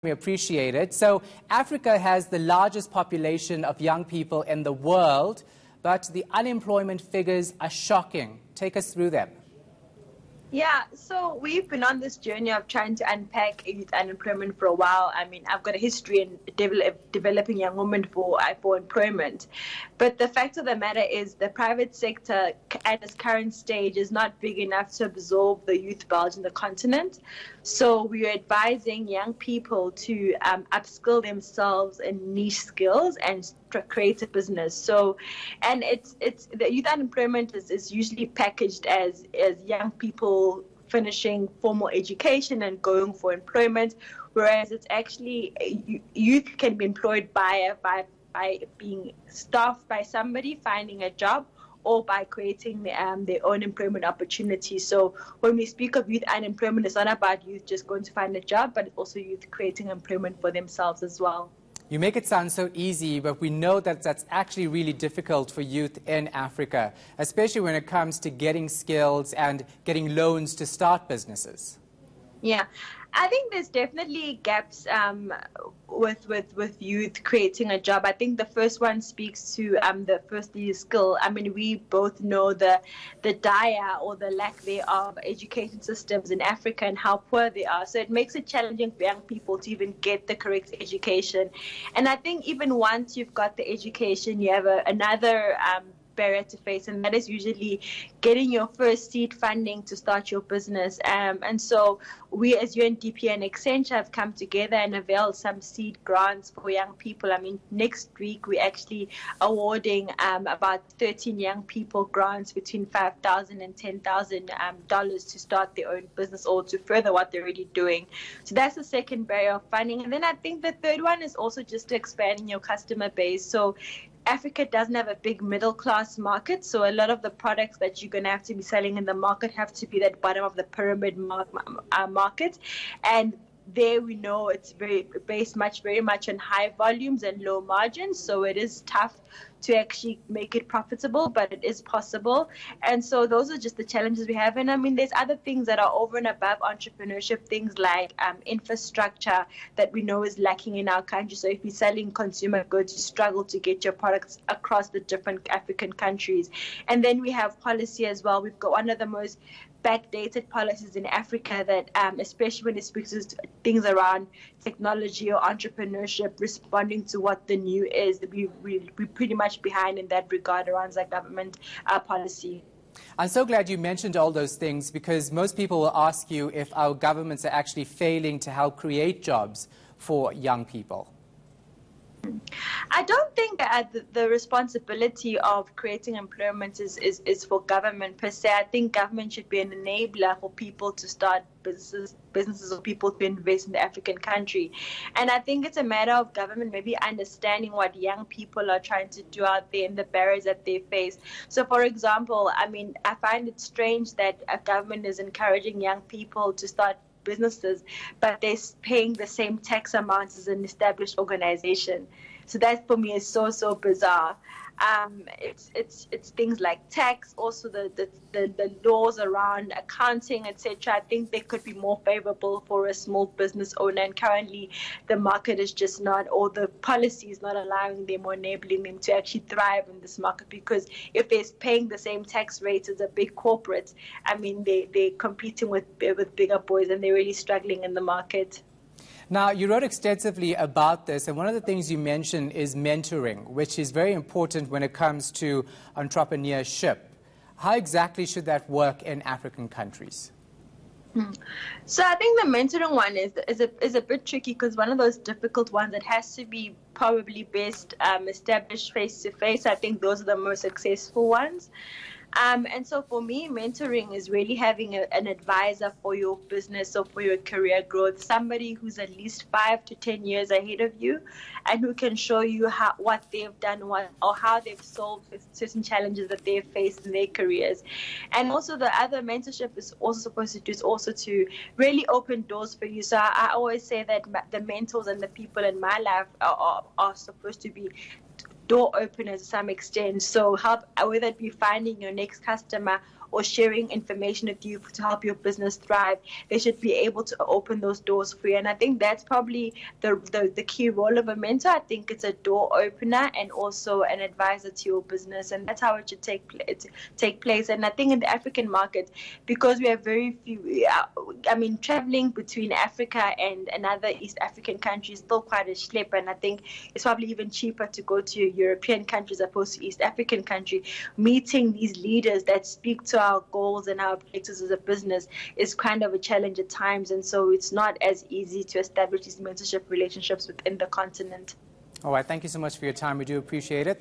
We appreciate it. So Africa has the largest population of young people in the world, but the unemployment figures are shocking. Take us through them. Yeah, so we've been on this journey of trying to unpack youth unemployment for a while. I mean, I've got a history in developing young women for employment. But the fact of the matter is the private sector at its current stage is not big enough to absorb the youth bulge in the continent. So we are advising young people to upskill themselves in niche skills and create a business. So, and it's the youth unemployment is usually packaged as young people finishing formal education and going for employment, whereas it's actually youth can be employed by being staffed by somebody, finding a job, or by creating their own employment opportunities. So when we speak of youth unemployment, it's not about youth just going to find a job, but it's also youth creating employment for themselves as well. You make it sound so easy, but we know that that's actually really difficult for youth in Africa, especially when it comes to getting skills and getting loans to start businesses. Yeah, I think there's definitely gaps with youth creating a job. I think the first one speaks to the first skill. I mean, we both know the dire or the lack thereof education systems in Africa and how poor they are. So it makes it challenging for young people to even get the correct education. And I think even once you've got the education, you have another barrier to face, and that is usually getting your first seed funding to start your business. And so we as UNDP and eNCA have come together and availed some seed grants for young people. I mean, next week we're actually awarding about 13 young people grants between $5,000 and $10,000 to start their own business or to further what they're already doing. So that's the second barrier of funding. And then I think the third one is also just expanding your customer base. So Africa doesn't have a big middle class market, so a lot of the products that you're going to have to be selling in the market have to be that bottom of the pyramid market. And there we know it's very much on high volumes and low margins, so it is tough to actually make it profitable, but it is possible. And so those are just the challenges we have. And I mean, there's other things that are over and above entrepreneurship, things like infrastructure that we know is lacking in our country. So if you're selling consumer goods, you struggle to get your products across the different African countries. And then we have policy as well. We've got one of the most backdated policies in Africa that, especially when it speaks to things around technology or entrepreneurship, responding to what the new is, we're pretty much behind in that regard around our government policy. I'm so glad you mentioned all those things, because most people will ask you if our governments are actually failing to help create jobs for young people. I don't think the responsibility of creating employment is for government per se. I think government should be an enabler for people to start businesses or people to invest in the African country. And I think it's a matter of government maybe understanding what young people are trying to do out there and the barriers that they face. So, for example, I mean, I find it strange that a government is encouraging young people to start businesses, but they're paying the same tax amounts as an established organization. So that for me is so bizarre. It's things like tax, also the laws around accounting, etc. I think they could be more favorable for a small business owner, and currently the market is just not, or the policy is not allowing them or enabling them to actually thrive in this market, because if they're paying the same tax rates as a big corporate, I mean, they're competing with bigger boys and they're really struggling in the market. Now, you wrote extensively about this, and one of the things you mentioned is mentoring, which is very important when it comes to entrepreneurship. How exactly should that work in African countries? So I think the mentoring one is a bit tricky, because one of those difficult ones that has to be probably best established face-to-face. I think those are the most successful ones. And so for me, mentoring is really having an advisor for your business or for your career growth, somebody who's at least 5 to 10 years ahead of you and who can show you what they've done or how they've solved certain challenges that they've faced in their careers. And also the other mentorship is also supposed to do is also to really open doors for you. So I always say that the mentors and the people in my life are supposed to be door openers to some extent. So help, whether it be finding your next customer or sharing information with you to help your business thrive, they should be able to open those doors for you. And I think that's probably the key role of a mentor. I think it's a door opener and also an advisor to your business, and that's how it should take place. And I think in the African market, because we have very few, I mean, traveling between Africa and another East African country is still quite a schlep, and I think it's probably even cheaper to go to a European country as opposed to East African country. Meeting these leaders that speak to our goals and our objectives as a business is kind of a challenge at times, and so it's not as easy to establish these mentorship relationships within the continent. All right, thank you so much for your time. We do appreciate it.